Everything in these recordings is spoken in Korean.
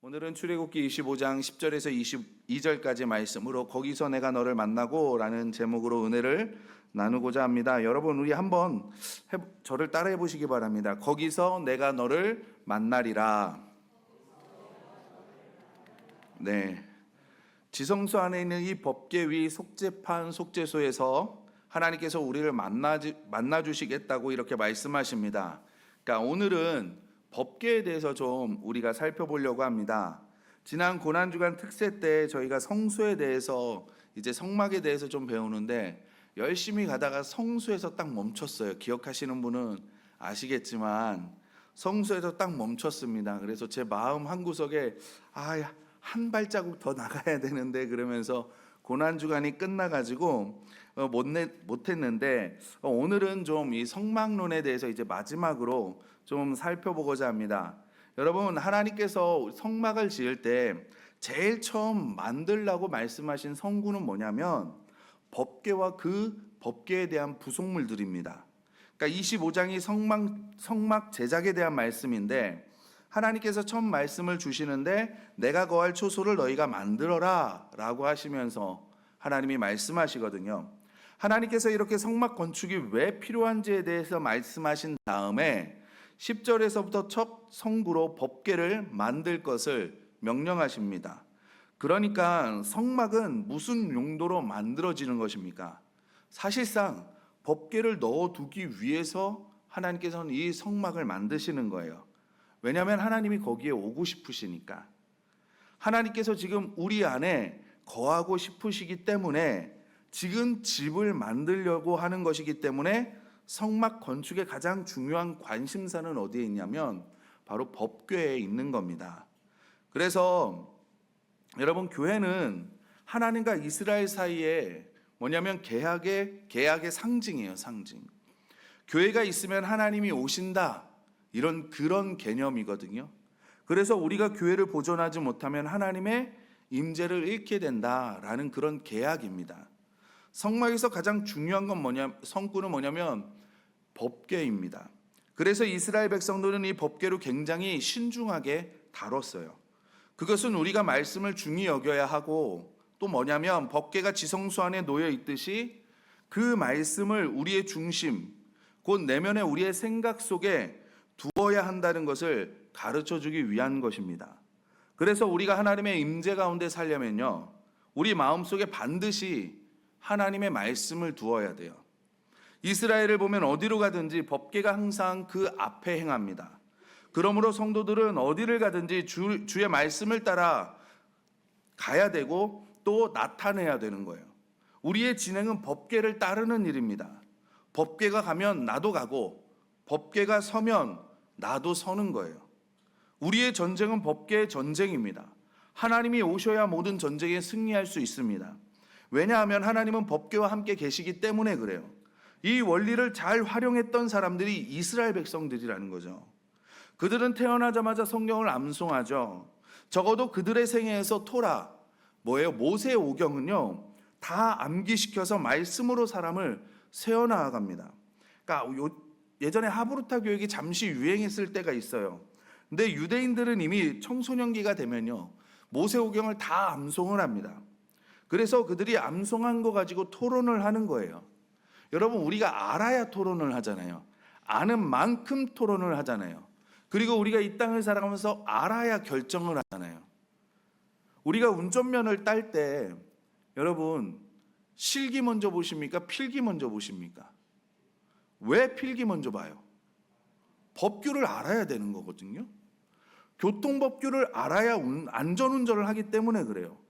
오늘은 출애굽기 25장 10절에서 22절까지 말씀으로 거기서 내가 너를 만나고 라는 제목으로 은혜를 나누고자 합니다. 여러분 우리 한번 저를 따라해 보시기 바랍니다. 거기서 내가 너를 만나리라. 네, 지성소 안에 있는 이 법궤위 속죄판 속죄소에서 하나님께서 우리를 만나 주시겠다고 이렇게 말씀하십니다. 그러니까 오늘은 법궤에 대해서 좀 우리가 살펴보려고 합니다. 지난 고난주간 특세 때 저희가 성수에 대해서 이제 성막에 대해서 좀 배우는데 열심히 가다가 성수에서 딱 멈췄어요. 기억하시는 분은 아시겠지만 성수에서 딱 멈췄습니다. 그래서 제 마음 한구석에 한 발자국 더 나가야 되는데 그러면서 고난주간이 끝나가지고 못했는데 오늘은 좀 이 성막론에 대해서 이제 마지막으로 좀 살펴보고자 합니다. 여러분 하나님께서 성막을 지을 때 제일 처음 만들라고 말씀하신 성구는 뭐냐면 법궤와 그 법궤에 대한 부속물들입니다. 그러니까 25장이 성막 제작에 대한 말씀인데 하나님께서 처음 말씀을 주시는데 내가 거할 초소를 너희가 만들어라 라고 하시면서 하나님이 말씀하시거든요. 하나님께서 이렇게 성막 건축이 왜 필요한지에 대해서 말씀하신 다음에 10절에서부터 첫 성구로 법궤를 만들 것을 명령하십니다. 그러니까 성막은 무슨 용도로 만들어지는 것입니까? 사실상 법궤를 넣어두기 위해서 하나님께서는 이 성막을 만드시는 거예요. 왜냐하면 하나님이 거기에 오고 싶으시니까. 하나님께서 지금 우리 안에 거하고 싶으시기 때문에 지금 집을 만들려고 하는 것이기 때문에 성막 건축의 가장 중요한 관심사는 어디에 있냐면 바로 법궤에 있는 겁니다. 그래서 여러분 교회는 하나님과 이스라엘 사이에 뭐냐면 계약의 상징이에요. 상징. 교회가 있으면 하나님이 오신다. 그런 개념이거든요. 그래서 우리가 교회를 보존하지 못하면 하나님의 임재를 잃게 된다라는 그런 계약입니다. 성막에서 가장 중요한 건 성구는 뭐냐면 법궤입니다. 그래서 이스라엘 백성들은 이 법궤로 굉장히 신중하게 다뤘어요. 그것은 우리가 말씀을 중히 여겨야 하고 또 뭐냐면 법궤가 지성소 안에 놓여 있듯이 그 말씀을 우리의 중심, 곧 내면의 우리의 생각 속에 두어야 한다는 것을 가르쳐주기 위한 것입니다. 그래서 우리가 하나님의 임재 가운데 살려면요, 우리 마음속에 반드시 하나님의 말씀을 두어야 돼요. 이스라엘을 보면 어디로 가든지 법궤가 항상 그 앞에 행합니다. 그러므로 성도들은 어디를 가든지 주의 말씀을 따라 가야 되고 또 나타내야 되는 거예요. 우리의 진행은 법궤를 따르는 일입니다. 법궤가 가면 나도 가고 법궤가 서면 나도 서는 거예요. 우리의 전쟁은 법궤의 전쟁입니다. 하나님이 오셔야 모든 전쟁에 승리할 수 있습니다. 왜냐하면 하나님은 법궤와 함께 계시기 때문에 그래요. 이 원리를 잘 활용했던 사람들이 이스라엘 백성들이라는 거죠. 그들은 태어나자마자 성경을 암송하죠. 적어도 그들의 생애에서 토라, 모세 오경은요, 다 암기시켜서 말씀으로 사람을 세워나갑니다. 그러니까 예전에 하브루타 교육이 잠시 유행했을 때가 있어요. 근데 유대인들은 이미 청소년기가 되면요, 모세오경을 다 암송을 합니다. 그래서 그들이 암송한 거 가지고 토론을 하는 거예요. 여러분 우리가 알아야 토론을 하잖아요. 아는 만큼 토론을 하잖아요. 그리고 우리가 이 땅을 살아가면서 알아야 결정을 하잖아요. 우리가 운전면허를 딸 때 여러분 실기 먼저 보십니까? 필기 먼저 보십니까? 왜 필기 먼저 봐요? 법규를 알아야 되는 거거든요. 교통법규를 알아야 안전운전을 하기 때문에 그래요.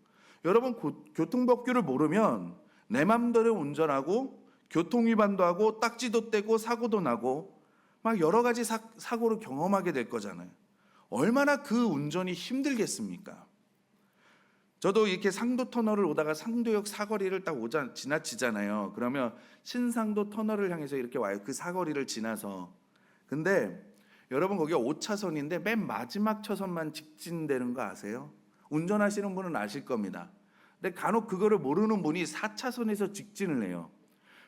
여러분 교통법규를 모르면 내 맘대로 운전하고 교통위반도 하고 딱지도 떼고 사고도 나고 막 여러 가지 사고를 경험하게 될 거잖아요. 얼마나 그 운전이 힘들겠습니까? 저도 이렇게 상도 터널을 오다가 상도역 사거리를 딱 지나치잖아요. 그러면 신상도 터널을 향해서 이렇게 와요. 그 사거리를 지나서. 근데 여러분 거기가 5차선인데 맨 마지막 차선만 직진되는 거 아세요? 운전하시는 분은 아실 겁니다. 근데 간혹 그거를 모르는 분이 4차선에서 직진을 해요.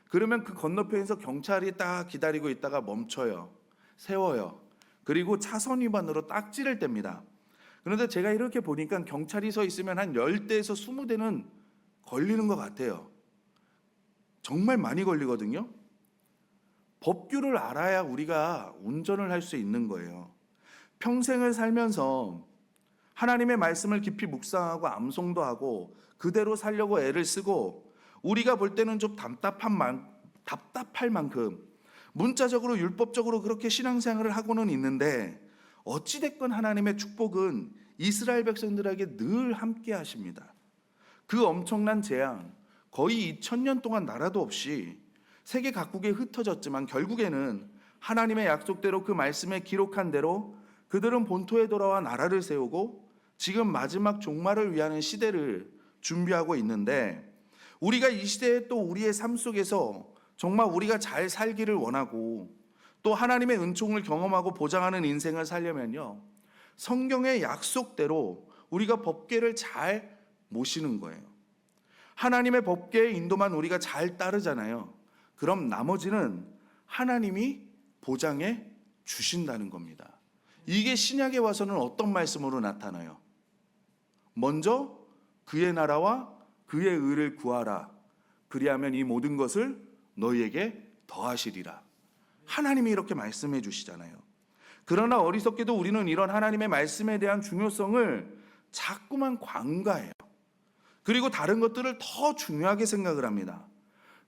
그러면 그 건너편에서 경찰이 딱 기다리고 있다가 멈춰요. 세워요. 그리고 차선 위반으로 딱지를 뗍니다. 그런데 제가 이렇게 보니까 경찰이 서 있으면 한 10대에서 20대는 걸리는 것 같아요. 정말 많이 걸리거든요. 법규를 알아야 우리가 운전을 할 수 있는 거예요. 평생을 살면서 하나님의 말씀을 깊이 묵상하고 암송도 하고 그대로 살려고 애를 쓰고 우리가 볼 때는 좀 답답할 만큼 문자적으로 율법적으로 그렇게 신앙생활을 하고는 있는데 어찌됐건 하나님의 축복은 이스라엘 백성들에게 늘 함께 하십니다. 그 엄청난 재앙, 거의 2000년 동안 나라도 없이 세계 각국에 흩어졌지만 결국에는 하나님의 약속대로 그 말씀에 기록한 대로 그들은 본토에 돌아와 나라를 세우고 지금 마지막 종말을 위하는 시대를 준비하고 있는데 우리가 이 시대에 또 우리의 삶 속에서 정말 우리가 잘 살기를 원하고 또 하나님의 은총을 경험하고 보장하는 인생을 살려면요, 성경의 약속대로 우리가 법궤를 잘 모시는 거예요. 하나님의 법궤의 인도만 우리가 잘 따르잖아요. 그럼 나머지는 하나님이 보장해 주신다는 겁니다. 이게 신약에 와서는 어떤 말씀으로 나타나요? 먼저 그의 나라와 그의 의를 구하라. 그리하면 이 모든 것을 너희에게 더하시리라. 하나님이 이렇게 말씀해 주시잖아요. 그러나 어리석게도 우리는 이런 하나님의 말씀에 대한 중요성을 자꾸만 관가해요. 그리고 다른 것들을 더 중요하게 생각을 합니다.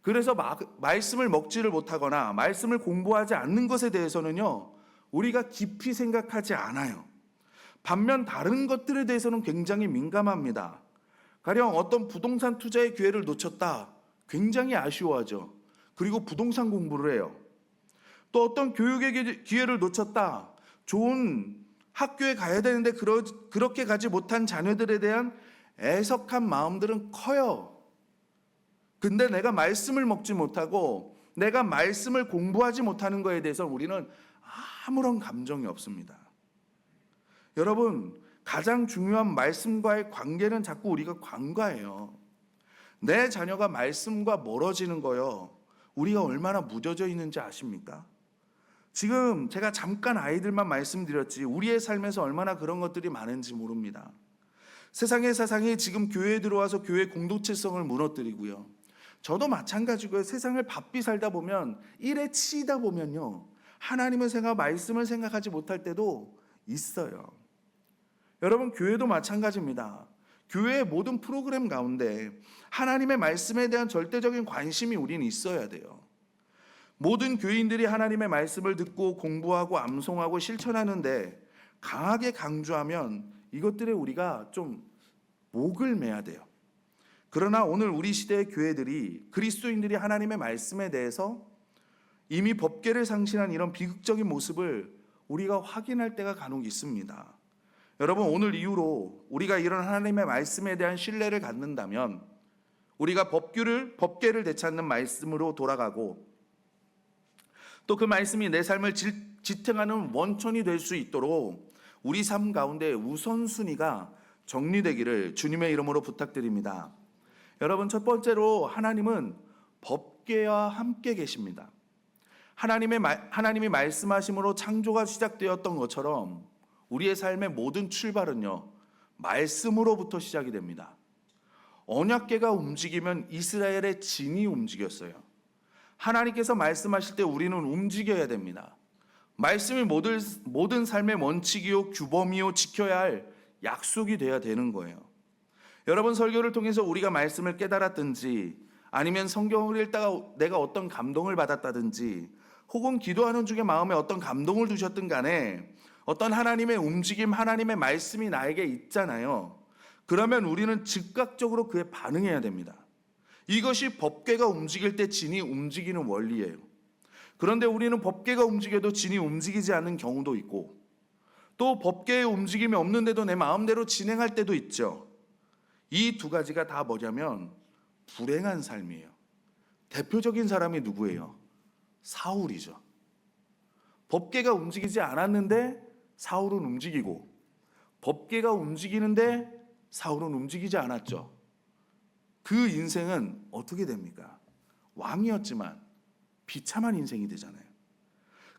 그래서 말씀을 먹지를 못하거나 말씀을 공부하지 않는 것에 대해서는요, 우리가 깊이 생각하지 않아요. 반면 다른 것들에 대해서는 굉장히 민감합니다. 가령 어떤 부동산 투자의 기회를 놓쳤다, 굉장히 아쉬워하죠. 그리고 부동산 공부를 해요. 또 어떤 교육의 기회를 놓쳤다, 좋은 학교에 가야 되는데 그렇게 가지 못한 자녀들에 대한 애석한 마음들은 커요. 근데 내가 말씀을 먹지 못하고 내가 말씀을 공부하지 못하는 것에 대해서 우리는 아무런 감정이 없습니다. 여러분, 가장 중요한 말씀과의 관계는 자꾸 우리가 관가해요. 내 자녀가 말씀과 멀어지는 거요, 우리가 얼마나 무뎌져 있는지 아십니까? 지금 제가 잠깐 아이들만 말씀드렸지 우리의 삶에서 얼마나 그런 것들이 많은지 모릅니다. 세상의 사상이 지금 교회에 들어와서 교회 공동체성을 무너뜨리고요. 저도 마찬가지고요. 세상을 바삐 살다 보면, 일에 치이다 보면요, 하나님을 말씀을 생각하지 못할 때도 있어요. 여러분, 교회도 마찬가지입니다. 교회의 모든 프로그램 가운데 하나님의 말씀에 대한 절대적인 관심이 우리는 있어야 돼요. 모든 교인들이 하나님의 말씀을 듣고 공부하고 암송하고 실천하는데 강하게 강조하면 이것들에 우리가 좀 목을 매야 돼요. 그러나 오늘 우리 시대의 교회들이, 그리스도인들이 하나님의 말씀에 대해서 이미 법궤를 상실한 이런 비극적인 모습을 우리가 확인할 때가 간혹 있습니다. 여러분, 오늘 이후로 우리가 이런 하나님의 말씀에 대한 신뢰를 갖는다면 우리가 법궤를 되찾는 말씀으로 돌아가고 또 그 말씀이 내 삶을 지탱하는 원천이 될 수 있도록 우리 삶 가운데 우선순위가 정리되기를 주님의 이름으로 부탁드립니다. 여러분, 첫 번째로 하나님은 법궤와 함께 계십니다. 하나님이 말씀하심으로 창조가 시작되었던 것처럼 우리의 삶의 모든 출발은요, 말씀으로부터 시작이 됩니다. 언약궤가 움직이면 이스라엘의 진이 움직였어요. 하나님께서 말씀하실 때 우리는 움직여야 됩니다. 말씀이 모든 삶의 원칙이요 규범이요 지켜야 할 약속이 돼야 되는 거예요. 여러분, 설교를 통해서 우리가 말씀을 깨달았든지 아니면 성경을 읽다가 내가 어떤 감동을 받았다든지 혹은 기도하는 중에 마음에 어떤 감동을 두셨든 간에 어떤 하나님의 움직임, 하나님의 말씀이 나에게 있잖아요. 그러면 우리는 즉각적으로 그에 반응해야 됩니다. 이것이 법궤가 움직일 때 진이 움직이는 원리예요. 그런데 우리는 법궤가 움직여도 진이 움직이지 않는 경우도 있고 또 법궤의 움직임이 없는데도 내 마음대로 진행할 때도 있죠. 이 두 가지가 다 뭐냐면 불행한 삶이에요. 대표적인 사람이 누구예요? 사울이죠. 법궤가 움직이지 않았는데 사울은 움직이고 법궤가 움직이는데 사울은 움직이지 않았죠. 그 인생은 어떻게 됩니까? 왕이었지만 비참한 인생이 되잖아요.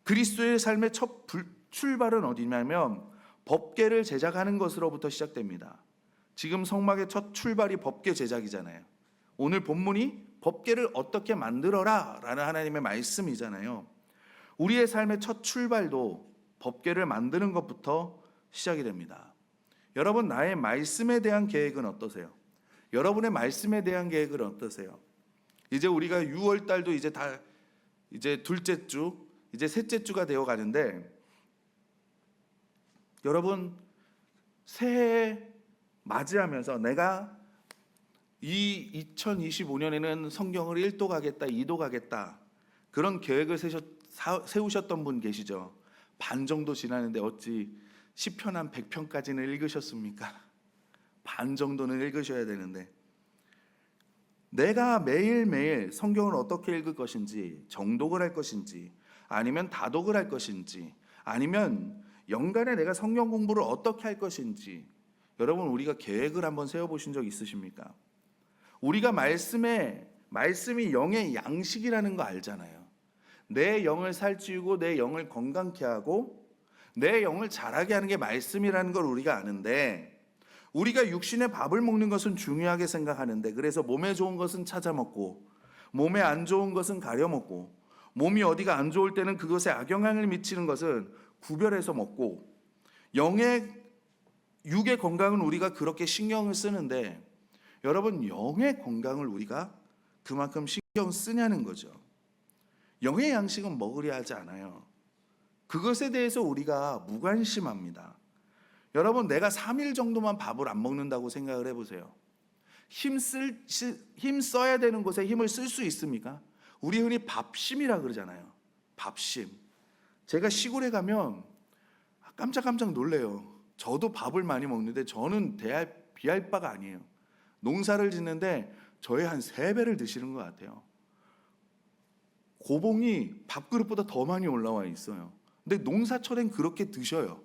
그리스도의 삶의 첫 출발은 어디냐면 법궤를 제작하는 것으로부터 시작됩니다. 지금 성막의 첫 출발이 법궤 제작이잖아요. 오늘 본문이 법궤를 어떻게 만들어라 라는 하나님의 말씀이잖아요. 우리의 삶의 첫 출발도 법궤를 만드는 것부터 시작이 됩니다. 여러분, 나의 말씀에 대한 계획은 어떠세요? 여러분의 말씀에 대한 계획은 어떠세요? 이제 우리가 6월 달도 이제 둘째 주, 이제 셋째 주가 되어 가는데, 여러분, 새해 맞이하면서 내가 이 2025년에는 성경을 1도 가겠다, 2도 가겠다, 그런 계획을 세우셨던 분 계시죠? 반 정도 지나는데 어찌 시편 한 100편까지는 읽으셨습니까? 반 정도는 읽으셔야 되는데, 내가 매일매일 성경을 어떻게 읽을 것인지, 정독을 할 것인지, 아니면 다독을 할 것인지, 아니면 연간에 내가 성경 공부를 어떻게 할 것인지, 여러분, 우리가 계획을 한번 세워보신 적 있으십니까? 우리가 말씀이 영의 양식이라는 거 알잖아요. 내 영을 살찌우고 내 영을 건강케 하고 내 영을 자라게 하는 게 말씀이라는 걸 우리가 아는데, 우리가 육신의 밥을 먹는 것은 중요하게 생각하는데, 그래서 몸에 좋은 것은 찾아 먹고 몸에 안 좋은 것은 가려 먹고, 몸이 어디가 안 좋을 때는 그것에 악영향을 미치는 것은 구별해서 먹고, 육의 건강은 우리가 그렇게 신경을 쓰는데, 여러분, 영의 건강을 우리가 그만큼 신경 쓰냐는 거죠. 영의 양식은 먹으려 하지 않아요. 그것에 대해서 우리가 무관심합니다. 여러분, 내가 3일 정도만 밥을 안 먹는다고 생각을 해보세요. 힘 써야 되는 곳에 힘을 쓸 수 있습니까? 우리 흔히 밥심이라 그러잖아요. 밥심. 제가 시골에 가면 깜짝깜짝 놀래요. 저도 밥을 많이 먹는데 저는 비할 바가 아니에요. 농사를 짓는데 저의 한 3배를 드시는 것 같아요. 고봉이 밥그릇보다 더 많이 올라와 있어요. 근데 농사철엔 그렇게 드셔요.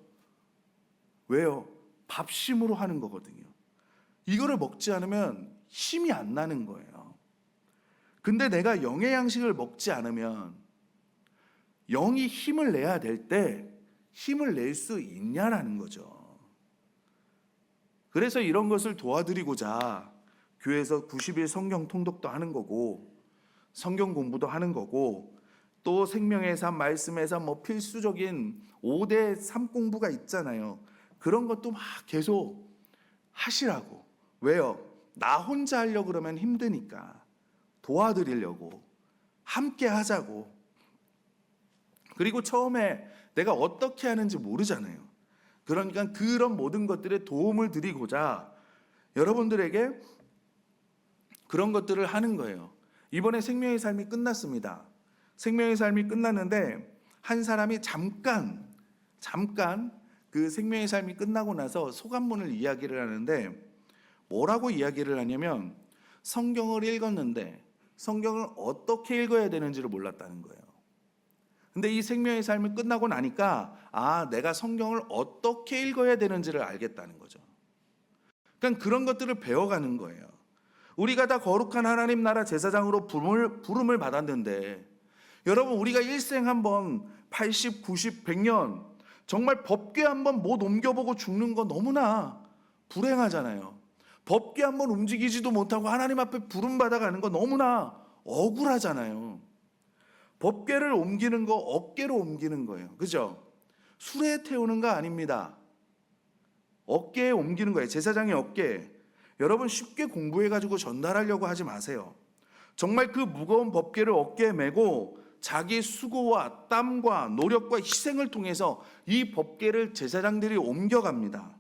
왜요? 밥심으로 하는 거거든요. 이거를 먹지 않으면 힘이 안 나는 거예요. 근데 내가 영의 양식을 먹지 않으면, 영이 힘을 내야 될 때 힘을 낼 수 있냐라는 거죠. 그래서 이런 것을 도와드리고자 교회에서 90일 성경 통독도 하는 거고, 성경 공부도 하는 거고, 또 생명의 삶, 말씀의 삶, 필수적인 5대 3 공부가 있잖아요. 그런 것도 막 계속 하시라고. 왜요? 나 혼자 하려고 그러면 힘드니까 도와드리려고, 함께 하자고. 그리고 처음에 내가 어떻게 하는지 모르잖아요. 그러니까 그런 모든 것들에 도움을 드리고자 여러분들에게 그런 것들을 하는 거예요. 이번에 생명의 삶이 끝났습니다. 생명의 삶이 끝났는데 한 사람이 잠깐 그 생명의 삶이 끝나고 나서 소감문을 이야기를 하는데, 뭐라고 이야기를 하냐면, 성경을 읽었는데 성경을 어떻게 읽어야 되는지를 몰랐다는 거예요. 근데 이 생명의 삶이 끝나고 나니까 내가 성경을 어떻게 읽어야 되는지를 알겠다는 거죠. 그러니까 그런 것들을 배워가는 거예요. 우리가 다 거룩한 하나님 나라 제사장으로 부름을 받았는데, 여러분, 우리가 일생 한번 80, 90, 100년 정말 법궤 한번 못 옮겨보고 죽는 거 너무나 불행하잖아요. 법궤 한번 움직이지도 못하고 하나님 앞에 부름받아가는 거 너무나 억울하잖아요. 법궤를 옮기는 거 어깨로 옮기는 거예요. 그죠? 수레에 태우는 거 아닙니다. 어깨에 옮기는 거예요. 제사장의 어깨에. 여러분, 쉽게 공부해가지고 전달하려고 하지 마세요. 정말 그 무거운 법궤를 어깨에 메고 자기 수고와 땀과 노력과 희생을 통해서 이 법궤를 제사장들이 옮겨갑니다.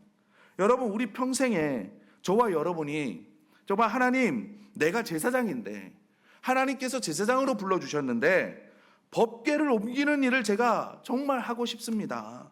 여러분, 우리 평생에 저와 여러분이 정말, 하나님, 내가 제사장인데, 하나님께서 제사장으로 불러주셨는데 법궤를 옮기는 일을 제가 정말 하고 싶습니다.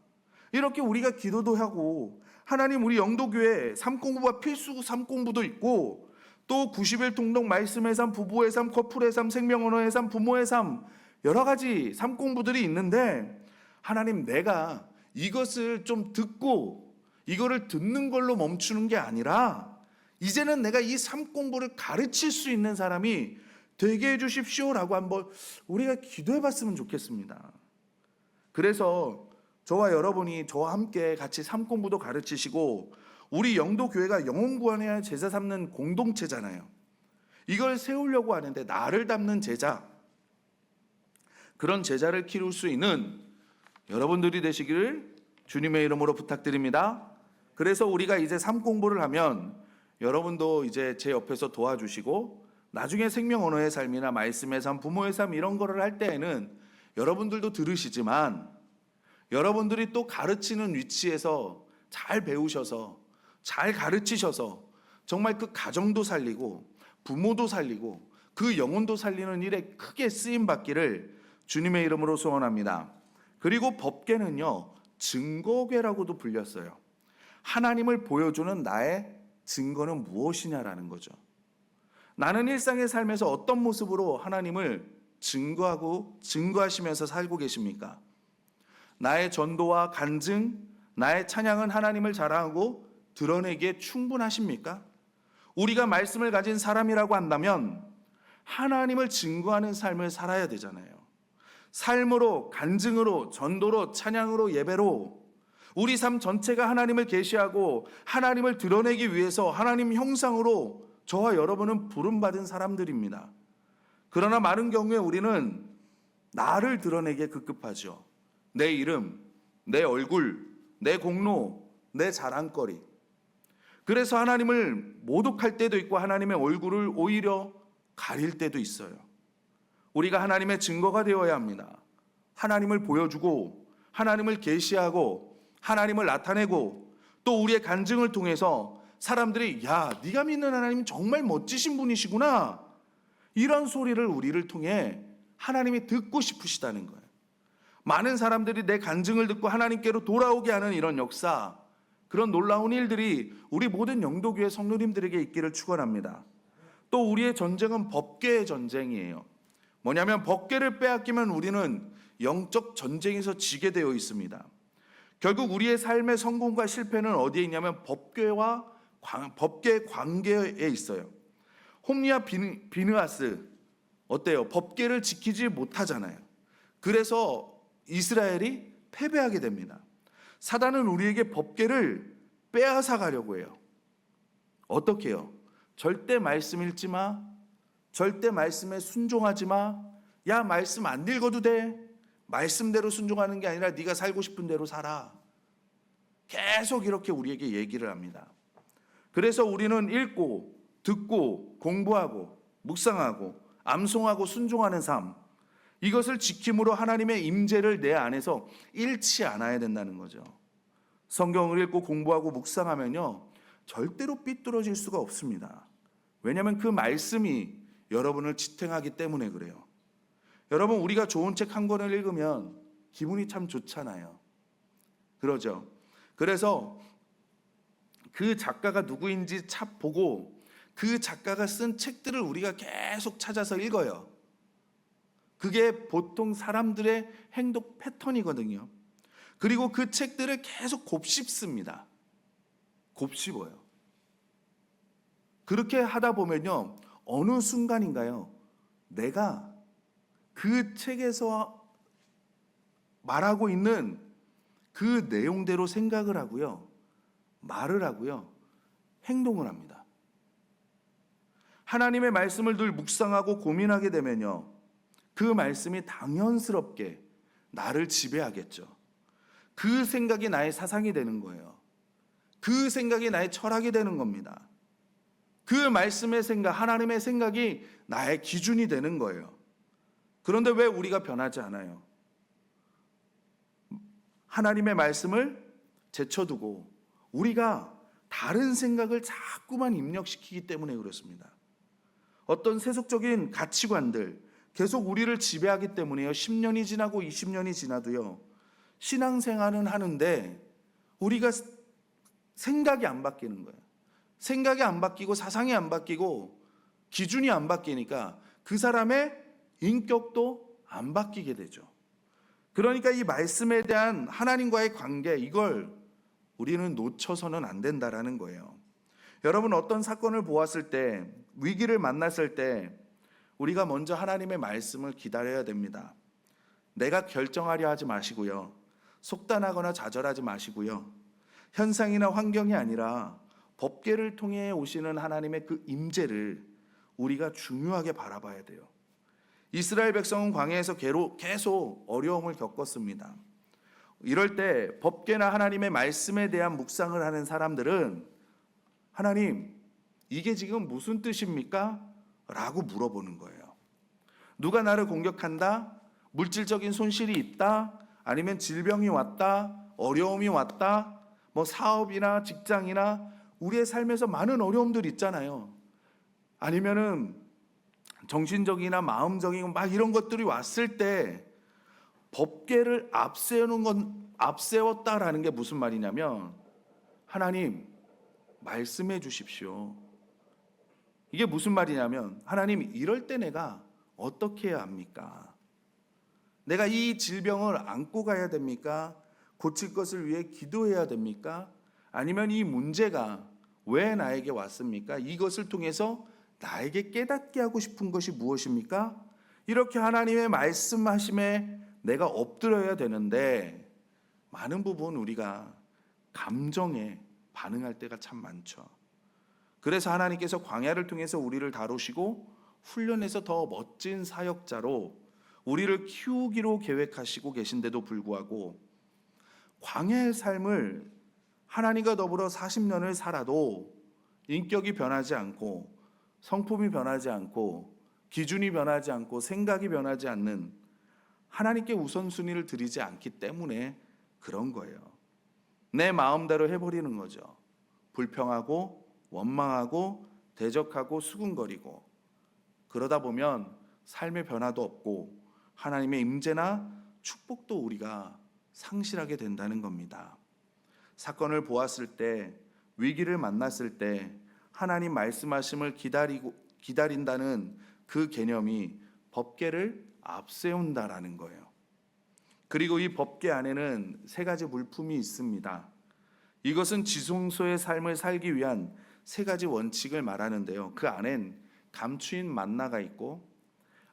이렇게 우리가 기도도 하고, 하나님, 우리 영도교회 삼공부가 필수 삼공부도 있고, 또 90일 통독, 말씀의 삶, 부부의 삶, 커플의 삶, 생명언어의 삶, 부모의 삶, 여러 가지 삼공부들이 있는데, 하나님, 내가 이것을 좀 듣고 이거를 듣는 걸로 멈추는 게 아니라 이제는 내가 이 삼공부를 가르칠 수 있는 사람이 되게 해주십시오라고 한번 우리가 기도해 봤으면 좋겠습니다. 그래서 저와 여러분이 저와 함께 같이 삶 공부도 가르치시고 우리 영도교회가 영혼 구원해야 제자 삼는 공동체잖아요. 이걸 세우려고 하는데 나를 닮는 제자, 그런 제자를 키울 수 있는 여러분들이 되시기를 주님의 이름으로 부탁드립니다. 그래서 우리가 이제 삶 공부를 하면 여러분도 이제 제 옆에서 도와주시고 나중에 생명 언어의 삶이나 말씀의 삶, 부모의 삶 이런 거를 할 때에는 여러분들도 들으시지만 여러분들이 또 가르치는 위치에서 잘 배우셔서 잘 가르치셔서 정말 그 가정도 살리고 부모도 살리고 그 영혼도 살리는 일에 크게 쓰임 받기를 주님의 이름으로 소원합니다. 그리고 법궤는요, 증거궤라고도 불렸어요. 하나님을 보여주는 나의 증거는 무엇이냐라는 거죠. 나는 일상의 삶에서 어떤 모습으로 하나님을 증거하시면서 살고 계십니까? 나의 전도와 간증, 나의 찬양은 하나님을 자랑하고 드러내기에 충분하십니까? 우리가 말씀을 가진 사람이라고 한다면 하나님을 증거하는 삶을 살아야 되잖아요. 삶으로, 간증으로, 전도로, 찬양으로, 예배로 우리 삶 전체가 하나님을 계시하고 하나님을 드러내기 위해서 하나님 형상으로 저와 여러분은 부름받은 사람들입니다. 그러나 많은 경우에 우리는 나를 드러내기에 급급하죠. 내 이름, 내 얼굴, 내 공로, 내 자랑거리. 그래서 하나님을 모독할 때도 있고 하나님의 얼굴을 오히려 가릴 때도 있어요. 우리가 하나님의 증거가 되어야 합니다. 하나님을 보여주고 하나님을 계시하고 하나님을 나타내고 또 우리의 간증을 통해서 사람들이 야, 네가 믿는 하나님 정말 멋지신 분이시구나, 이런 소리를 우리를 통해 하나님이 듣고 싶으시다는 거예요. 많은 사람들이 내 간증을 듣고 하나님께로 돌아오게 하는 이런 역사, 그런 놀라운 일들이 우리 모든 영도교회 성도님들에게 있기를 축원합니다. 또 우리의 전쟁은 법궤의 전쟁이에요. 뭐냐면 법궤를 빼앗기면 우리는 영적 전쟁에서 지게 되어 있습니다. 결국 우리의 삶의 성공과 실패는 어디에 있냐면 법궤의 관계에 있어요. 홈리와 비느하스 어때요? 법궤를 지키지 못하잖아요. 그래서 이스라엘이 패배하게 됩니다. 사단은 우리에게 법궤를 빼앗아 가려고 해요. 어떻게 해요? 절대 말씀 읽지 마. 절대 말씀에 순종하지 마. 야, 말씀 안 읽어도 돼. 말씀대로 순종하는 게 아니라 네가 살고 싶은 대로 살아. 계속 이렇게 우리에게 얘기를 합니다. 그래서 우리는 읽고 듣고 공부하고 묵상하고 암송하고 순종하는 삶, 이것을 지킴으로 하나님의 임재를 내 안에서 잃지 않아야 된다는 거죠. 성경을 읽고 공부하고 묵상하면요, 절대로 삐뚤어질 수가 없습니다. 왜냐하면 그 말씀이 여러분을 지탱하기 때문에 그래요. 여러분, 우리가 좋은 책 한 권을 읽으면 기분이 참 좋잖아요. 그러죠. 그래서 그 작가가 누구인지 보고 그 작가가 쓴 책들을 우리가 계속 찾아서 읽어요. 그게 보통 사람들의 행동 패턴이거든요. 그리고 그 책들을 계속 곱씹습니다. 곱씹어요. 그렇게 하다 보면요, 어느 순간인가요, 내가 그 책에서 말하고 있는 그 내용대로 생각을 하고요, 말을 하고요, 행동을 합니다. 하나님의 말씀을 늘 묵상하고 고민하게 되면요, 그 말씀이 당연스럽게 나를 지배하겠죠. 그 생각이 나의 사상이 되는 거예요. 그 생각이 나의 철학이 되는 겁니다. 그 말씀의 생각, 하나님의 생각이 나의 기준이 되는 거예요. 그런데 왜 우리가 변하지 않아요? 하나님의 말씀을 제쳐두고 우리가 다른 생각을 자꾸만 입력시키기 때문에 그렇습니다. 어떤 세속적인 가치관들 계속 우리를 지배하기 때문에요. 10년이 지나고 20년이 지나도요, 신앙생활은 하는데 우리가 생각이 안 바뀌는 거예요. 생각이 안 바뀌고 사상이 안 바뀌고 기준이 안 바뀌니까 그 사람의 인격도 안 바뀌게 되죠. 그러니까 이 말씀에 대한 하나님과의 관계, 이걸 우리는 놓쳐서는 안 된다라는 거예요. 여러분, 어떤 사건을 보았을 때, 위기를 만났을 때 우리가 먼저 하나님의 말씀을 기다려야 됩니다. 내가 결정하려 하지 마시고요, 속단하거나 좌절하지 마시고요. 현상이나 환경이 아니라 법궤를 통해 오시는 하나님의 그 임재를 우리가 중요하게 바라봐야 돼요. 이스라엘 백성은 광야에서 계속 어려움을 겪었습니다. 이럴 때 법궤나 하나님의 말씀에 대한 묵상을 하는 사람들은 하나님, 이게 지금 무슨 뜻입니까? 라고 물어보는 거예요. 누가 나를 공격한다? 물질적인 손실이 있다? 아니면 질병이 왔다? 어려움이 왔다? 뭐 사업이나 직장이나 우리의 삶에서 많은 어려움들이 있잖아요. 아니면은 정신적이나 마음적인 막 이런 것들이 왔을 때 법궤를 앞세웠다라는 게 무슨 말이냐면 하나님 말씀해 주십시오. 이게 무슨 말이냐면 하나님 이럴 때 내가 어떻게 해야 합니까? 내가 이 질병을 안고 가야 됩니까? 고칠 것을 위해 기도해야 됩니까? 아니면 이 문제가 왜 나에게 왔습니까? 이것을 통해서 나에게 깨닫게 하고 싶은 것이 무엇입니까? 이렇게 하나님의 말씀하심에 내가 엎드려야 되는데 많은 부분 우리가 감정에 반응할 때가 참 많죠. 그래서 하나님께서 광야를 통해서 우리를 다루시고 훈련해서 더 멋진 사역자로 우리를 키우기로 계획하시고 계신데도 불구하고 광야의 삶을 하나님과 더불어 40년을 살아도 인격이 변하지 않고 성품이 변하지 않고 기준이 변하지 않고 생각이 변하지 않는 하나님께 우선순위를 드리지 않기 때문에 그런 거예요. 내 마음대로 해버리는 거죠. 불평하고 원망하고 대적하고 수군거리고 그러다 보면 삶의 변화도 없고 하나님의 임재나 축복도 우리가 상실하게 된다는 겁니다. 사건을 보았을 때, 위기를 만났을 때 하나님 말씀하심을 기다린다는 그 개념이 법궤를 앞세운다라는 거예요. 그리고 이 법궤 안에는 세 가지 물품이 있습니다. 이것은 지성소의 삶을 살기 위한 세 가지 원칙을 말하는데요. 그 안엔 감추인 만나가 있고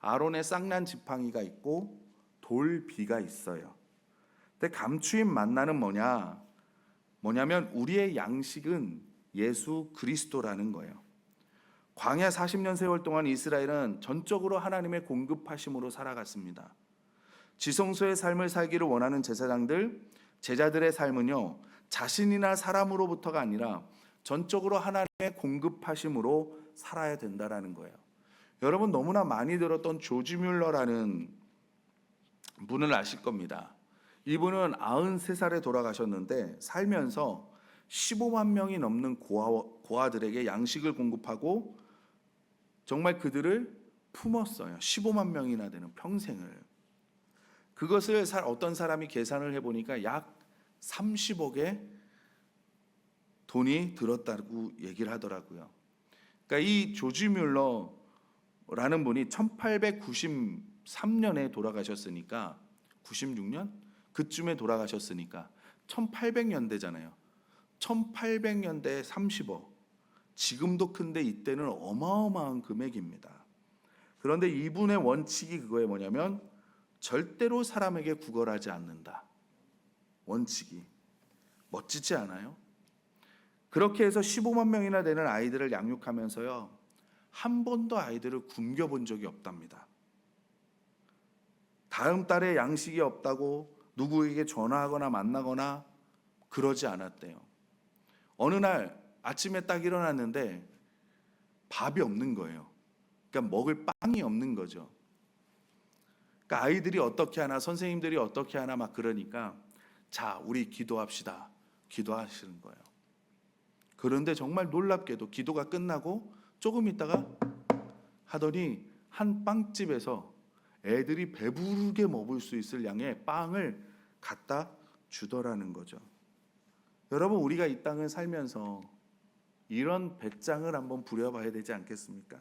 아론의 쌍난 지팡이가 있고 돌비가 있어요. 근데 감추인 만나는 뭐냐면 우리의 양식은 예수 그리스도라는 거예요. 광야 40년 세월 동안 이스라엘은 전적으로 하나님의 공급하심으로 살아갔습니다. 지성소의 삶을 살기를 원하는 제사장들, 제자들의 삶은요, 자신이나 사람으로부터가 아니라 전적으로 하나님의 공급하심으로 살아야 된다라는 거예요. 여러분 너무나 많이 들었던 조지 뮬러라는 분을 아실 겁니다. 이분은 93살에 돌아가셨는데 살면서 15만 명이 넘는 고아들에게 양식을 공급하고 정말 그들을 품었어요. 15만 명이나 되는 평생을. 그것을 어떤 사람이 계산을 해보니까 약 30억의 돈이 들었다고 얘기를 하더라고요. 그러니까 이 조지 뮬러라는 분이 1893년에 돌아가셨으니까 96년? 그쯤에 돌아가셨으니까 1800년대잖아요. 1800년대에 30억. 지금도 큰데 이때는 어마어마한 금액입니다. 그런데 이분의 원칙이 그거에 뭐냐면 절대로 사람에게 구걸하지 않는다. 원칙이. 멋지지 않아요? 그렇게 해서 15만 명이나 되는 아이들을 양육하면서요. 한 번도 아이들을 굶겨본 적이 없답니다. 다음 달에 양식이 없다고 누구에게 전화하거나 만나거나 그러지 않았대요. 어느 날 아침에 딱 일어났는데 밥이 없는 거예요. 그러니까 먹을 빵이 없는 거죠. 그러니까 아이들이 어떻게 하나 선생님들이 어떻게 하나 막 그러니까 자 우리 기도합시다. 기도하시는 거예요. 그런데 정말 놀랍게도 기도가 끝나고 조금 있다가 하더니 한 빵집에서 애들이 배부르게 먹을 수 있을 양의 빵을 갖다 주더라는 거죠. 여러분 우리가 이 땅을 살면서 이런 배짱을 한번 부려봐야 되지 않겠습니까?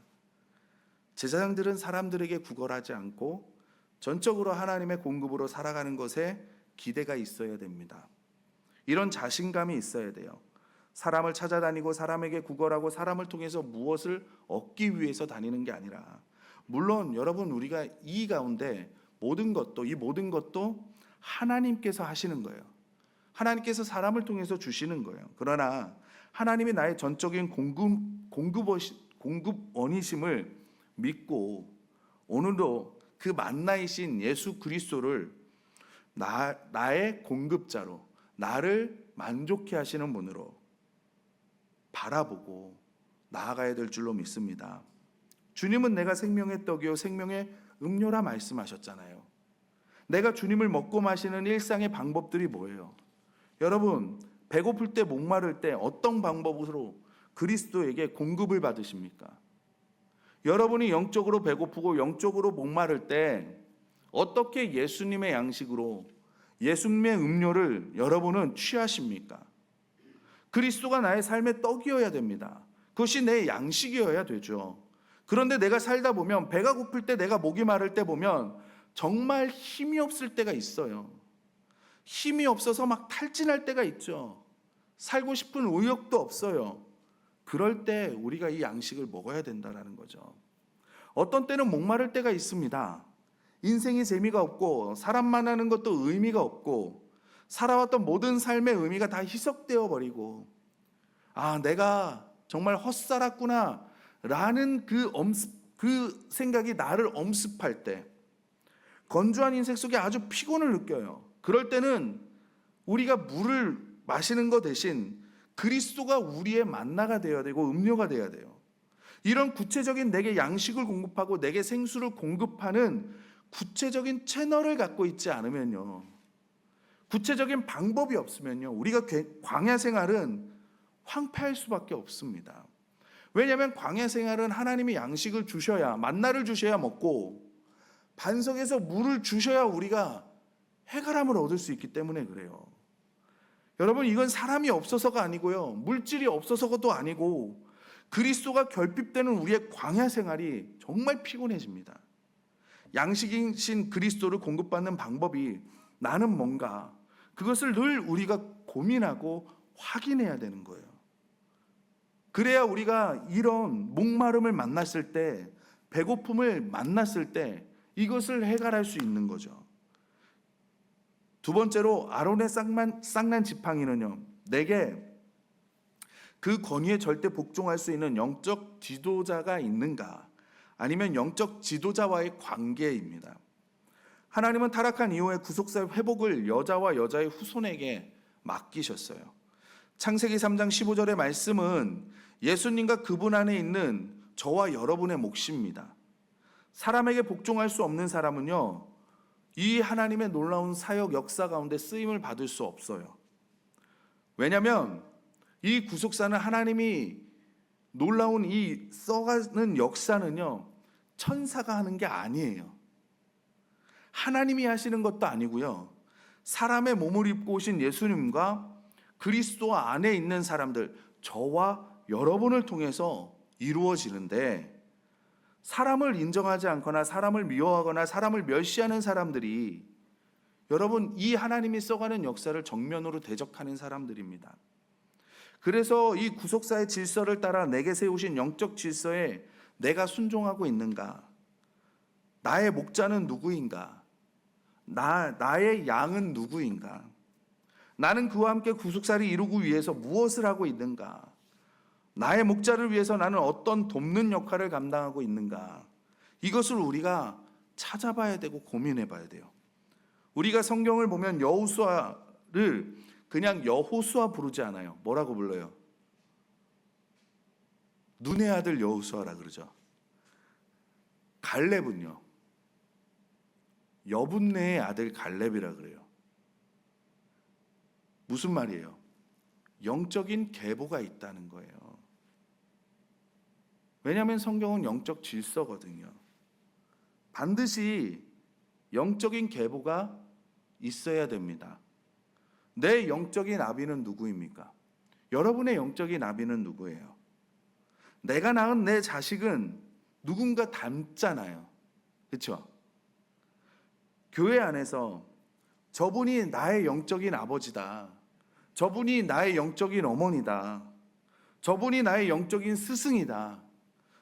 제사장들은 사람들에게 구걸하지 않고 전적으로 하나님의 공급으로 살아가는 것에 기대가 있어야 됩니다. 이런 자신감이 있어야 돼요. 사람을 찾아다니고 사람에게 구걸하고 사람을 통해서 무엇을 얻기 위해서 다니는 게 아니라 물론 여러분 우리가 이 가운데 이 모든 것도 하나님께서 하시는 거예요. 하나님께서 사람을 통해서 주시는 거예요. 그러나 하나님이 나의 전적인 공급원이심을 믿고 오늘도 그 만나이신 예수 그리스도를 나의 공급자로, 나를 만족케 하시는 분으로 바라보고 나아가야 될 줄로 믿습니다. 주님은 내가 생명의 떡이요 생명의 음료라 말씀하셨잖아요. 내가 주님을 먹고 마시는 일상의 방법들이 뭐예요? 여러분, 배고플 때, 목마를 때 어떤 방법으로 그리스도에게 공급을 받으십니까? 여러분이 영적으로 배고프고 영적으로 목마를 때 어떻게 예수님의 양식으로, 예수님의 음료를 여러분은 취하십니까? 그리스도가 나의 삶의 떡이어야 됩니다. 그것이 내 양식이어야 되죠. 그런데 내가 살다 보면, 배가 고플 때, 내가 목이 마를 때 보면 정말 힘이 없을 때가 있어요. 힘이 없어서 막 탈진할 때가 있죠. 살고 싶은 의욕도 없어요. 그럴 때 우리가 이 양식을 먹어야 된다는 거죠. 어떤 때는 목마를 때가 있습니다. 인생이 재미가 없고 사람 만나는 것도 의미가 없고 살아왔던 모든 삶의 의미가 다 희석되어 버리고, 아, 내가 정말 헛살았구나 라는 그 생각이 나를 엄습할 때, 건조한 인생 속에 아주 피곤을 느껴요. 그럴 때는 우리가 물을 마시는 것 대신 그리스도가 우리의 만나가 되어야 되고 음료가 되어야 돼요. 이런 구체적인 내게 양식을 공급하고 내게 생수를 공급하는 구체적인 채널을 갖고 있지 않으면요, 구체적인 방법이 없으면요, 우리가 광야 생활은 황폐할 수밖에 없습니다. 왜냐하면 광야 생활은 하나님이 양식을 주셔야, 만나를 주셔야 먹고 반석에서 물을 주셔야 우리가 해가람을 얻을 수 있기 때문에 그래요. 여러분, 이건 사람이 없어서가 아니고요, 물질이 없어서도 아니고 그리스도가 결핍되는 우리의 광야 생활이 정말 피곤해집니다. 양식이신 그리스도를 공급받는 방법이 나는 뭔가, 그것을 늘 우리가 고민하고 확인해야 되는 거예요. 그래야 우리가 이런 목마름을 만났을 때, 배고픔을 만났을 때 이것을 해결할 수 있는 거죠. 두 번째로, 아론의 쌍난 지팡이는요, 내게 그 권위에 절대 복종할 수 있는 영적 지도자가 있는가, 아니면 영적 지도자와의 관계입니다. 하나님은 타락한 이후에 구속사의 회복을 여자와 여자의 후손에게 맡기셨어요. 창세기 3장 15절의 말씀은 예수님과 그분 안에 있는 저와 여러분의 몫입니다. 사람에게 복종할 수 없는 사람은요, 이 하나님의 놀라운 사역 역사 가운데 쓰임을 받을 수 없어요. 왜냐하면 이 구속사는, 하나님이 놀라운 이 써가는 역사는요, 천사가 하는 게 아니에요. 하나님이 하시는 것도 아니고요, 사람의 몸을 입고 오신 예수님과 그리스도 안에 있는 사람들, 저와 여러분을 통해서 이루어지는데, 사람을 인정하지 않거나 사람을 미워하거나 사람을 멸시하는 사람들이, 여러분, 이 하나님이 써가는 역사를 정면으로 대적하는 사람들입니다. 그래서 이 구속사의 질서를 따라 내게 세우신 영적 질서에 내가 순종하고 있는가? 나의 목자는 누구인가? 나의 양은 누구인가? 나는 그와 함께 구속사를 이루기 위해서 무엇을 하고 있는가? 나의 목자를 위해서 나는 어떤 돕는 역할을 감당하고 있는가? 이것을 우리가 찾아봐야 되고 고민해 봐야 돼요. 우리가 성경을 보면 여호수아를 그냥 여호수아 부르지 않아요. 뭐라고 불러요? 눈의 아들 여호수아라 그러죠. 갈렙은요, 여분네의 아들 갈렙이라 그래요. 무슨 말이에요? 영적인 계보가 있다는 거예요. 왜냐하면 성경은 영적 질서거든요. 반드시 영적인 계보가 있어야 됩니다. 내 영적인 아비는 누구입니까? 여러분의 영적인 아비는 누구예요? 내가 낳은 내 자식은 누군가 닮잖아요. 그렇죠? 교회 안에서 저분이 나의 영적인 아버지다, 저분이 나의 영적인 어머니다, 저분이 나의 영적인 스승이다,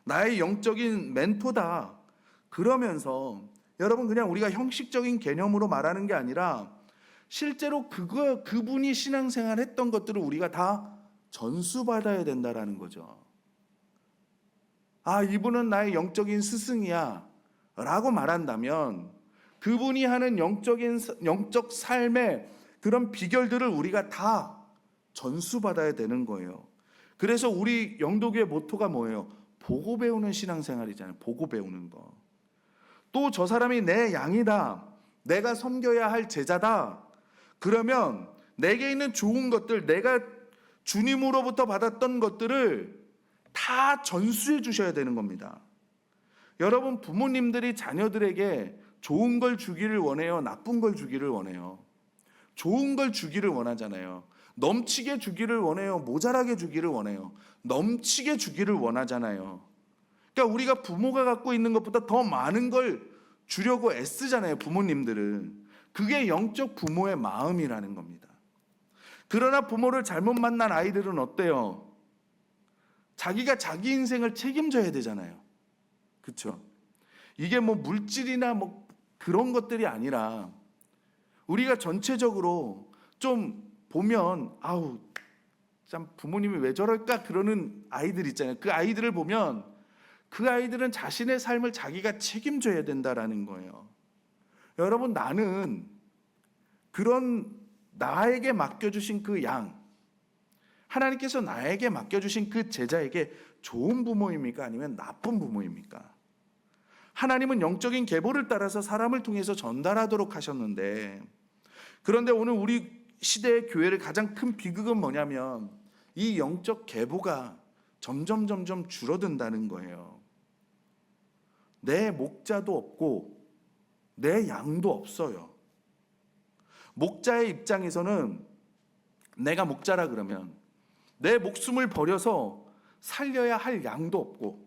나의 영적인 멘토다, 그러면서 여러분, 그냥 우리가 형식적인 개념으로 말하는 게 아니라 실제로 그분이 신앙생활 했던 것들을 우리가 다 전수받아야 된다라는 거죠. 아, 이분은 나의 영적인 스승이야 라고 말한다면 그분이 하는 영적 삶의 그런 비결들을 우리가 다 전수받아야 되는 거예요. 그래서 우리 영도교회 모토가 뭐예요? 보고 배우는 신앙생활이잖아요. 보고 배우는 거. 또 저 사람이 내 양이다, 내가 섬겨야 할 제자다, 그러면 내게 있는 좋은 것들, 내가 주님으로부터 받았던 것들을 다 전수해 주셔야 되는 겁니다. 여러분, 부모님들이 자녀들에게 좋은 걸 주기를 원해요? 나쁜 걸 주기를 원해요? 좋은 걸 주기를 원하잖아요. 넘치게 주기를 원해요? 모자라게 주기를 원해요? 넘치게 주기를 원하잖아요. 그러니까 우리가 부모가 갖고 있는 것보다 더 많은 걸 주려고 애쓰잖아요, 부모님들은. 그게 영적 부모의 마음이라는 겁니다. 그러나 부모를 잘못 만난 아이들은 어때요? 자기가 자기 인생을 책임져야 되잖아요. 그렇죠? 이게 뭐 물질이나 뭐 그런 것들이 아니라 우리가 전체적으로 좀 보면 아우 참 부모님이 왜 저럴까 그러는 아이들 있잖아요. 그 아이들을 보면 그 아이들은 자신의 삶을 자기가 책임져야 된다라는 거예요. 여러분, 나는 그런 나에게 맡겨주신 그 양, 하나님께서 나에게 맡겨주신 그 제자에게 좋은 부모입니까? 아니면 나쁜 부모입니까? 하나님은 영적인 계보를 따라서 사람을 통해서 전달하도록 하셨는데, 그런데 오늘 우리 시대의 교회를 가장 큰 비극은 뭐냐면 이 영적 계보가 점점 줄어든다는 거예요. 내 목자도 없고 내 양도 없어요. 목자의 입장에서는 내가 목자라 그러면 내 목숨을 버려서 살려야 할 양도 없고,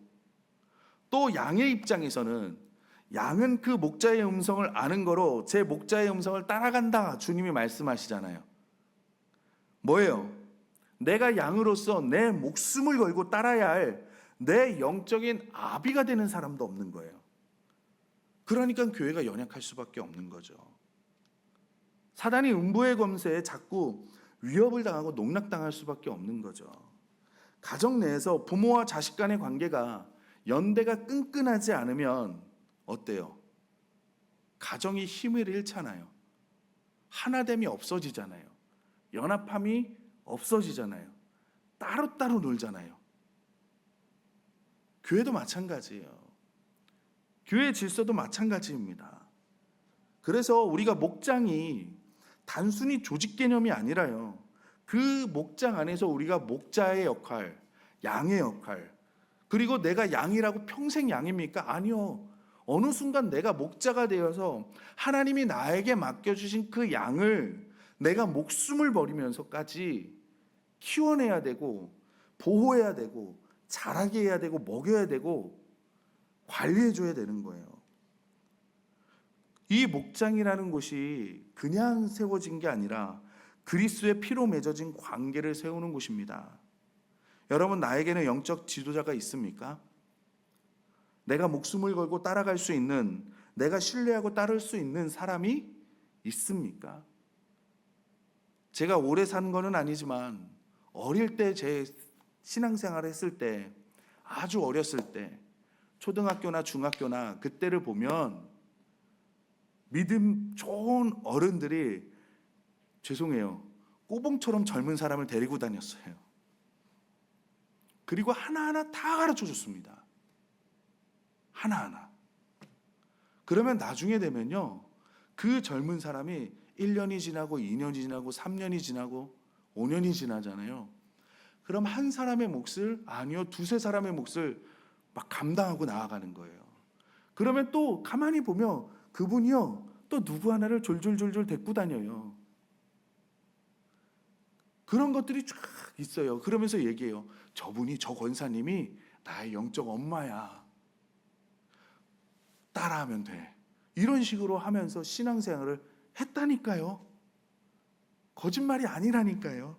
또 양의 입장에서는 양은 그 목자의 음성을 아는 거로 제 목자의 음성을 따라간다 주님이 말씀하시잖아요. 뭐예요? 내가 양으로서 내 목숨을 걸고 따라야 할 내 영적인 아비가 되는 사람도 없는 거예요. 그러니까 교회가 연약할 수밖에 없는 거죠. 사단이 음부의 검세에 자꾸 위협을 당하고 농락당할 수밖에 없는 거죠. 가정 내에서 부모와 자식 간의 관계가 연대가 끈끈하지 않으면 어때요? 가정이 힘을 잃잖아요. 하나됨이 없어지잖아요. 연합함이 없어지잖아요. 따로따로 놀잖아요. 교회도 마찬가지예요. 교회 질서도 마찬가지입니다. 그래서 우리가 목장이 단순히 조직 개념이 아니라요, 그 목장 안에서 우리가 목자의 역할, 양의 역할, 그리고 내가 양이라고 평생 양입니까? 아니요. 어느 순간 내가 목자가 되어서 하나님이 나에게 맡겨주신 그 양을 내가 목숨을 버리면서까지 키워내야 되고 보호해야 되고 자라게 해야 되고 먹여야 되고 관리해줘야 되는 거예요. 이 목장이라는 곳이 그냥 세워진 게 아니라 그리스도의 피로 맺어진 관계를 세우는 곳입니다. 여러분, 나에게는 영적 지도자가 있습니까? 내가 목숨을 걸고 따라갈 수 있는, 내가 신뢰하고 따를 수 있는 사람이 있습니까? 제가 오래 산 거는 아니지만 어릴 때 제 신앙생활을 했을 때, 아주 어렸을 때, 초등학교나 중학교나 그때를 보면 믿음 좋은 어른들이, 죄송해요, 꼬봉처럼 젊은 사람을 데리고 다녔어요. 그리고 하나하나 다 가르쳐 줬습니다. 하나하나. 그러면 나중에 되면요, 그 젊은 사람이 1년이 지나고 2년이 지나고 3년이 지나고 5년이 지나잖아요. 그럼 한 사람의 몫을, 아니요, 두세 사람의 몫을 막 감당하고 나아가는 거예요. 그러면 또 가만히 보면 그분이요, 또 누구 하나를 졸졸 데리고 다녀요. 그런 것들이 쫙 있어요. 그러면서 얘기해요. 저분이, 저 권사님이 나의 영적 엄마야. 따라하면 돼. 이런 식으로 하면서 신앙생활을 했다니까요. 거짓말이 아니라니까요.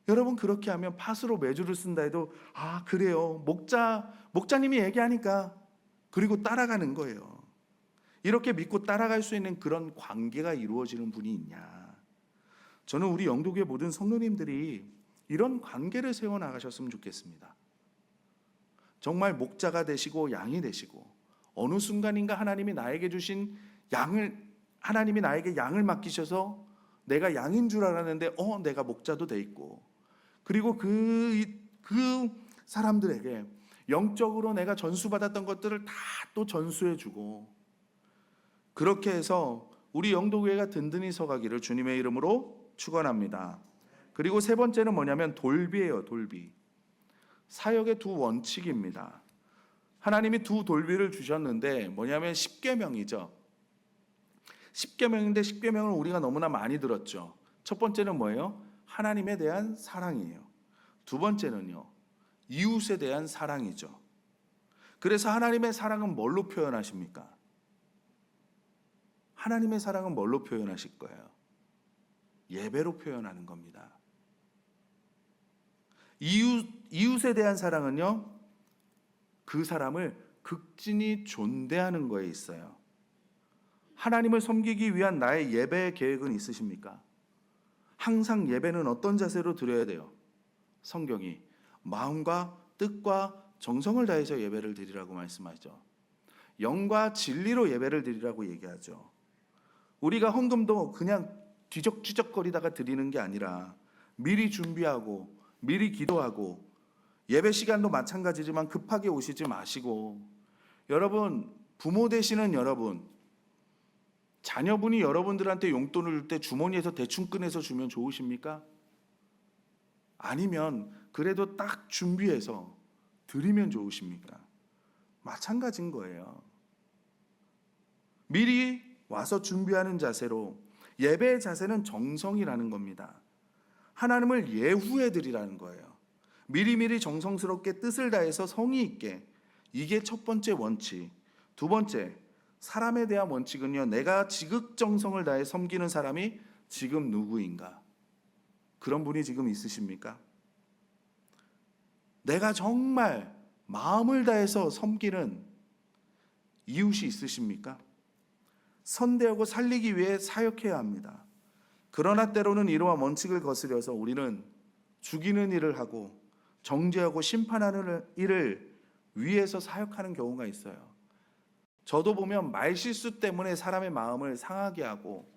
여러분, 그렇게 하면 팥으로 메주를 쓴다 해도 아, 그래요, 목자님이 얘기하니까, 그리고 따라가는 거예요. 이렇게 믿고 따라갈 수 있는 그런 관계가 이루어지는 분이 있냐? 저는 우리 영도교회 모든 성도님들이 이런 관계를 세워나가셨으면 좋겠습니다. 정말 목자가 되시고 양이 되시고, 어느 순간인가 하나님이 나에게 주신 하나님이 나에게 양을 맡기셔서 내가 양인 줄 알았는데 내가 목자도 돼 있고, 그리고 그 사람들에게 영적으로 내가 전수받았던 것들을 다 또 전수해주고, 그렇게 해서 우리 영도교회가 든든히 서가기를 주님의 이름으로 축원합니다. 그리고 세 번째는 뭐냐면 돌비예요. 돌비. 사역의 두 원칙입니다. 하나님이 두 돌비를 주셨는데 뭐냐면 십계명이죠. 십계명인데 십계명을 우리가 너무나 많이 들었죠. 첫 번째는 뭐예요? 하나님에 대한 사랑이에요. 두 번째는요, 이웃에 대한 사랑이죠. 그래서 하나님의 사랑은 뭘로 표현하십니까? 하나님의 사랑은 뭘로 표현하실 거예요? 예배로 표현하는 겁니다. 이웃에 대한 사랑은요, 그 사람을 극진히 존대하는 거에 있어요. 하나님을 섬기기 위한 나의 예배 계획은 있으십니까? 항상 예배는 어떤 자세로 드려야 돼요? 성경이 마음과 뜻과 정성을 다해서 예배를 드리라고 말씀하죠. 영과 진리로 예배를 드리라고 얘기하죠. 우리가 헌금도 그냥 뒤적뒤적거리다가 드리는 게 아니라 미리 준비하고 미리 기도하고, 예배 시간도 마찬가지지만 급하게 오시지 마시고, 여러분, 부모 되시는 여러분, 자녀분이 여러분들한테 용돈을 줄 때 주머니에서 대충 꺼내서 주면 좋으십니까? 아니면 그래도 딱 준비해서 드리면 좋으십니까? 마찬가지인 거예요. 미리 와서 준비하는 자세로, 예배의 자세는 정성이라는 겁니다. 하나님을 예후해 드리라는 거예요. 미리미리 정성스럽게 뜻을 다해서 성의 있게, 이게 첫 번째 원칙. 두 번째, 사람에 대한 원칙은요, 내가 지극정성을 다해 섬기는 사람이 지금 누구인가? 그런 분이 지금 있으십니까? 내가 정말 마음을 다해서 섬기는 이웃이 있으십니까? 선대하고 살리기 위해 사역해야 합니다. 그러나 때로는 이러한 원칙을 거스려서 우리는 죽이는 일을 하고 정죄하고 심판하는 일을 위해서 사역하는 경우가 있어요. 저도 보면 말실수 때문에 사람의 마음을 상하게 하고,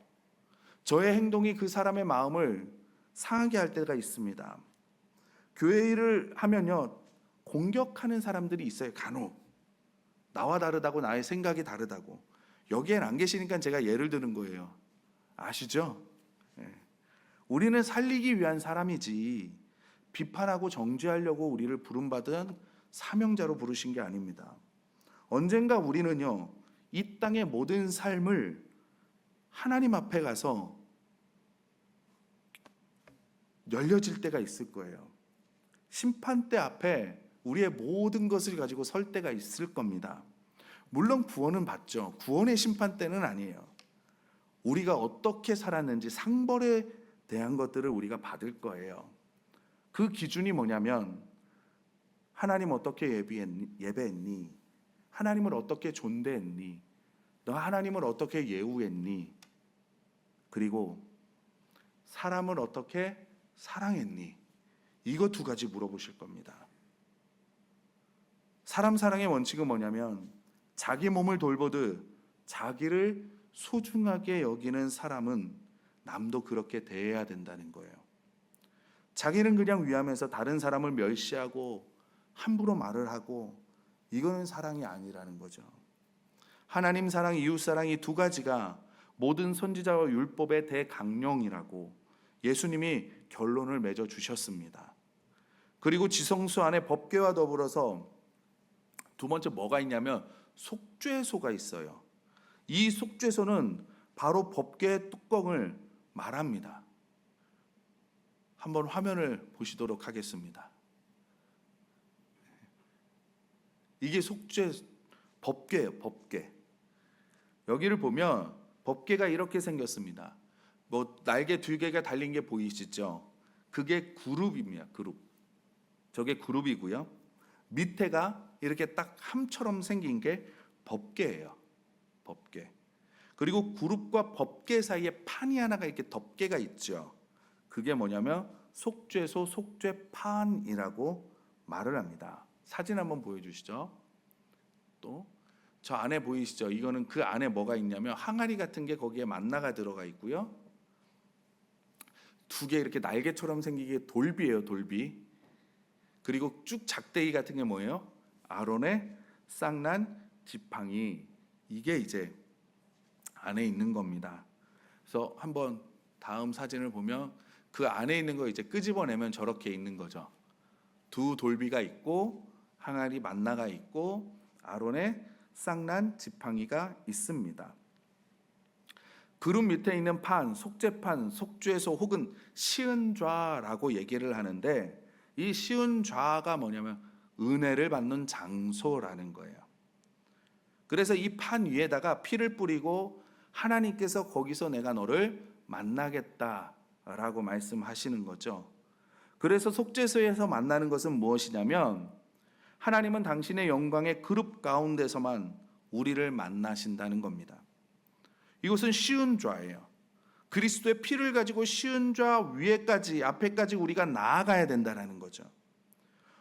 저의 행동이 그 사람의 마음을 상하게 할 때가 있습니다. 교회 일을 하면요, 공격하는 사람들이 있어요. 간혹 나와 다르다고, 나의 생각이 다르다고. 여기엔 안 계시니까 제가 예를 드는 거예요. 아시죠? 우리는 살리기 위한 사람이지 비판하고 정죄하려고 우리를 부름받은 사명자로 부르신 게 아닙니다. 언젠가 우리는요, 이 땅의 모든 삶을 하나님 앞에 가서 열려질 때가 있을 거예요. 심판대 앞에 우리의 모든 것을 가지고 설 때가 있을 겁니다. 물론 구원은 받죠. 구원의 심판대는 아니에요. 우리가 어떻게 살았는지 상벌에 대한 것들을 우리가 받을 거예요. 그 기준이 뭐냐면, 하나님 어떻게 예배했니? 하나님을 어떻게 존대했니? 너 하나님을 어떻게 예우했니? 그리고 사람을 어떻게 사랑했니? 이거 두 가지 물어보실 겁니다. 사람 사랑의 원칙은 뭐냐면, 자기 몸을 돌보듯 자기를 소중하게 여기는 사람은 남도 그렇게 대해야 된다는 거예요. 자기는 그냥 위하면서 다른 사람을 멸시하고 함부로 말을 하고, 이거는 사랑이 아니라는 거죠. 하나님 사랑, 이웃 사랑, 이 두 가지가 모든 선지자와 율법의 대강령이라고 예수님이 결론을 맺어 주셨습니다. 그리고 지성소 안에 법궤와 더불어서 두 번째 뭐가 있냐면 속죄소가 있어요. 이 속죄소는 바로 법궤의 뚜껑을 말합니다. 한번 화면을 보시도록 하겠습니다. 이게 법궤예요. 법궤. 여기를 보면 법궤가 이렇게 생겼습니다. 날개 두 개가 달린 게 보이시죠? 그게 그룹입니다. 그룹. 저게 그룹이고요. 밑에가 이렇게 딱 함처럼 생긴 게 법궤예요. 법궤. 그리고 그룹과 법궤 사이에 판이 하나가 이렇게 덮개가 있죠. 그게 뭐냐면 속죄소 속죄판이라고 말을 합니다. 사진 한번 보여주시죠. 또 저 안에 보이시죠? 이거는 그 안에 뭐가 있냐면 항아리 같은 게 거기에 만나가 들어가 있고요. 두 개 이렇게 날개처럼 생기게 돌비예요, 돌비. 그리고 쭉 작대기 같은 게 뭐예요? 아론의 쌍난 지팡이. 이게 이제 안에 있는 겁니다. 그래서 한번 다음 사진을 보면 그 안에 있는 거 이제 끄집어내면 저렇게 있는 거죠. 두 돌비가 있고 항아리 만나가 있고 아론의 쌍난 지팡이가 있습니다. 그룹 밑에 있는 판, 속죄판, 속죄소 혹은 시은좌라고 얘기를 하는데 이 시은좌가 뭐냐면 은혜를 받는 장소라는 거예요. 그래서 이 판 위에다가 피를 뿌리고 하나님께서 거기서 내가 너를 만나겠다라고 말씀하시는 거죠. 그래서 속죄소에서 만나는 것은 무엇이냐면 하나님은 당신의 영광의 그룹 가운데서만 우리를 만나신다는 겁니다. 이것은 시은좌예요. 그리스도의 피를 가지고 시은좌 위에까지 앞에까지 우리가 나아가야 된다는 거죠.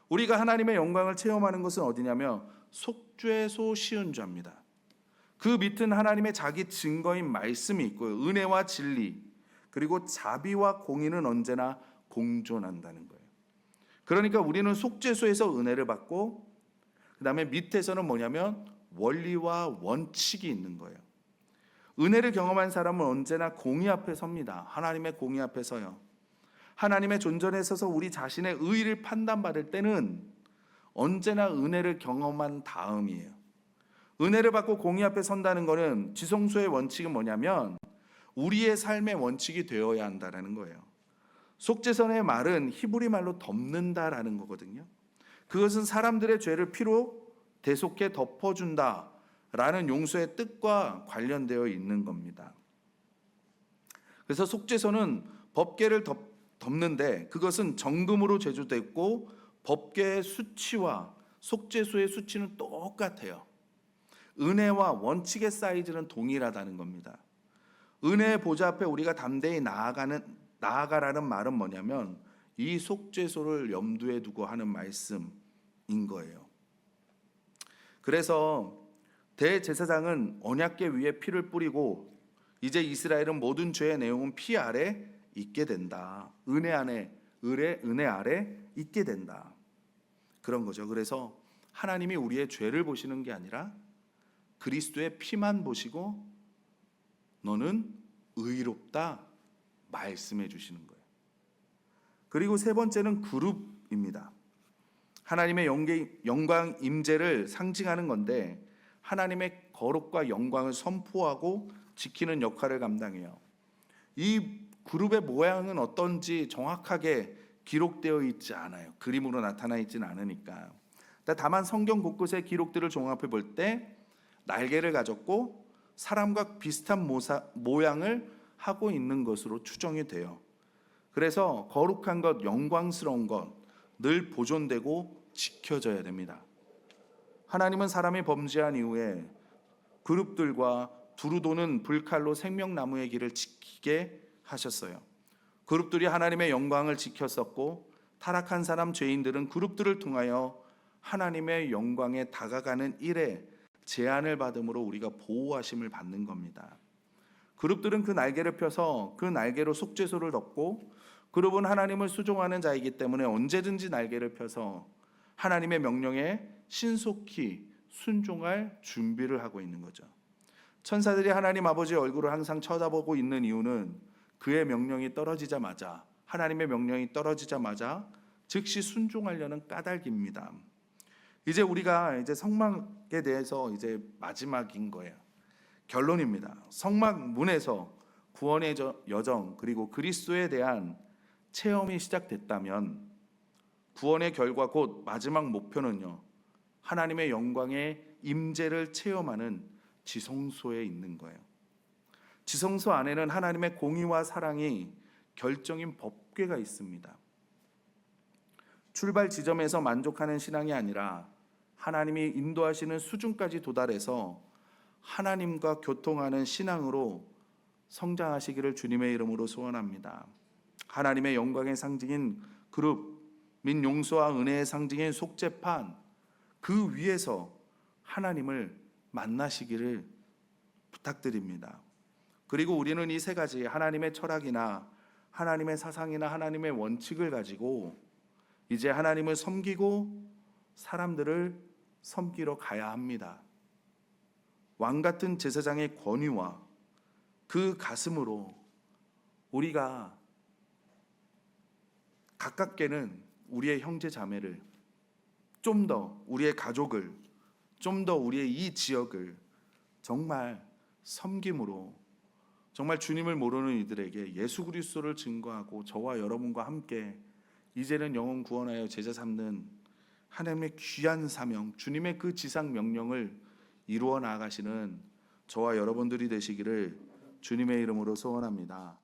우리가 하나님의 영광을 체험하는 것은 어디냐면 속죄소 시은좌입니다. 그 밑은 하나님의 자기 증거인 말씀이 있고요. 은혜와 진리 그리고 자비와 공의는 언제나 공존한다는 거예요. 그러니까 우리는 속죄소에서 은혜를 받고 그 다음에 밑에서는 뭐냐면 원리와 원칙이 있는 거예요. 은혜를 경험한 사람은 언제나 공의 앞에 섭니다. 하나님의 공의 앞에 서요. 하나님의 존전에 서서 우리 자신의 의의를 판단받을 때는 언제나 은혜를 경험한 다음이에요. 은혜를 받고 공의 앞에 선다는 것은 지성소의 원칙은 뭐냐면 우리의 삶의 원칙이 되어야 한다는 거예요. 속죄선의 말은 히브리 말로 덮는다라는 거거든요. 그것은 사람들의 죄를 피로 대속해 덮어준다라는 용서의 뜻과 관련되어 있는 겁니다. 그래서 속죄선은 법궤를 덮는데 그것은 정금으로 제조됐고 법궤의 수치와 속죄소의 수치는 똑같아요. 은혜와 원칙의 사이즈는 동일하다는 겁니다. 은혜의 보좌 앞에 우리가 담대히 나아가라는 말은 뭐냐면 이 속죄소를 염두에 두고 하는 말씀인 거예요. 그래서 대제사장은 언약궤 위에 피를 뿌리고 이제 이스라엘은 모든 죄의 내용은 피 아래 있게 된다. 은혜 아래 있게 된다. 그런 거죠. 그래서 하나님이 우리의 죄를 보시는 게 아니라 그리스도의 피만 보시고 너는 의롭다 말씀해 주시는 거예요. 그리고 세 번째는 그룹입니다. 하나님의 영광 임재를 상징하는 건데 하나님의 거룩과 영광을 선포하고 지키는 역할을 감당해요. 이 그룹의 모양은 어떤지 정확하게 기록되어 있지 않아요. 그림으로 나타나 있지는 않으니까. 다만 성경 곳곳의 기록들을 종합해 볼 때 날개를 가졌고 사람과 비슷한 모양을 하고 있는 것으로 추정이 돼요. 그래서 거룩한 것, 영광스러운 것 늘 보존되고 지켜져야 됩니다. 하나님은 사람이 범죄한 이후에 그룹들과 두루 도는 불칼로 생명나무의 길을 지키게 하셨어요. 그룹들이 하나님의 영광을 지켰었고 타락한 사람 죄인들은 그룹들을 통하여 하나님의 영광에 다가가는 일에 제한을 받음으로 우리가 보호하심을 받는 겁니다. 그룹들은 그 날개를 펴서 그 날개로 속죄소를 덮고 그룹은 하나님을 수종하는 자이기 때문에 언제든지 날개를 펴서 하나님의 명령에 신속히 순종할 준비를 하고 있는 거죠. 천사들이 하나님 아버지의 얼굴을 항상 쳐다보고 있는 이유는 그의 명령이 떨어지자마자 하나님의 명령이 떨어지자마자 즉시 순종하려는 까닭입니다. 이제 우리가 이제 성막에 대해서 이제 마지막인 거예요. 결론입니다. 성막 문에서 구원의 여정 그리고 그리스도에 대한 체험이 시작됐다면 구원의 결과 곧 마지막 목표는요. 하나님의 영광의 임재를 체험하는 지성소에 있는 거예요. 지성소 안에는 하나님의 공의와 사랑이 결정인 법궤가 있습니다. 출발 지점에서 만족하는 신앙이 아니라 하나님이 인도하시는 수준까지 도달해서 하나님과 교통하는 신앙으로 성장하시기를 주님의 이름으로 소원합니다. 하나님의 영광의 상징인 그룹, 민 용서와 은혜의 상징인 속죄판, 그 위에서 하나님을 만나시기를 부탁드립니다. 그리고 우리는 이 세 가지 하나님의 철학이나 하나님의 사상이나 하나님의 원칙을 가지고 이제 하나님을 섬기고 사람들을 섬기러 가야 합니다. 왕 같은 제사장의 권위와 그 가슴으로 우리가 가깝게는 우리의 형제 자매를, 좀 더 우리의 가족을, 좀 더 우리의 이 지역을 정말 섬김으로 정말 주님을 모르는 이들에게 예수 그리스도를 증거하고 저와 여러분과 함께 이제는 영혼 구원하여 제자 삼는 하나님의 귀한 사명, 주님의 그 지상 명령을 이루어 나가시는 저와 여러분들이 되시기를 주님의 이름으로 소원합니다.